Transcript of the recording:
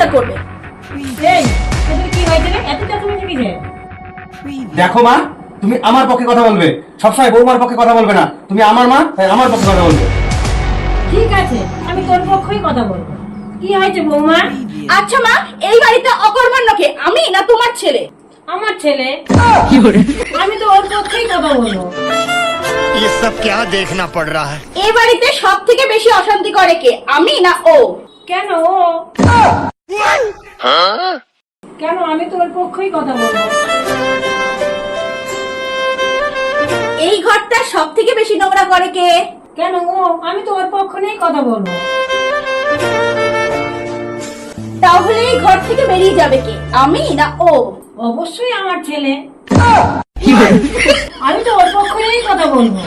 পরিষ্কার করবে। এই তোদের কি হয়েছে রে? এত চেঁচামেচি কিসের? দেখো মা, তুমি আমার পক্ষে কথা বলবে, সবসময় বৌমার পক্ষে কথা বলবে না। তুমি আমার মা, তাই আমার পক্ষে কথা বলবে। ঠিক আছে, আমি তোর পক্ষেই কথা বলবো। কি হয়েছে বৌমা? আচ্ছা মা, এই বাড়িতে অকর্মণ্য কে, আমি না তোমার ছেলে? আমার ছেলে। আমি তো ওর পক্ষেই কথা বলবো। ये सब क्या देखना पड़ रहा है। এই বাড়িতে সব থেকে বেশি অশান্তি করে কে, আমি না ও? কেন ও? কেন আমি তোর পক্ষেই কথা বলবো? এই ঘরটা সব থেকে বেশি নোংরা করে কে? কেন ও? আমি তো ওর পক্ষ নিয়েই কথা বলবো। তাহলে এই ঘর থেকে বেরিয়ে যাবে কে, আমি না ও? অবশ্যই আমার ছেলে। আমি তো ওর পক্ষ নিয়েই কথা বলবো।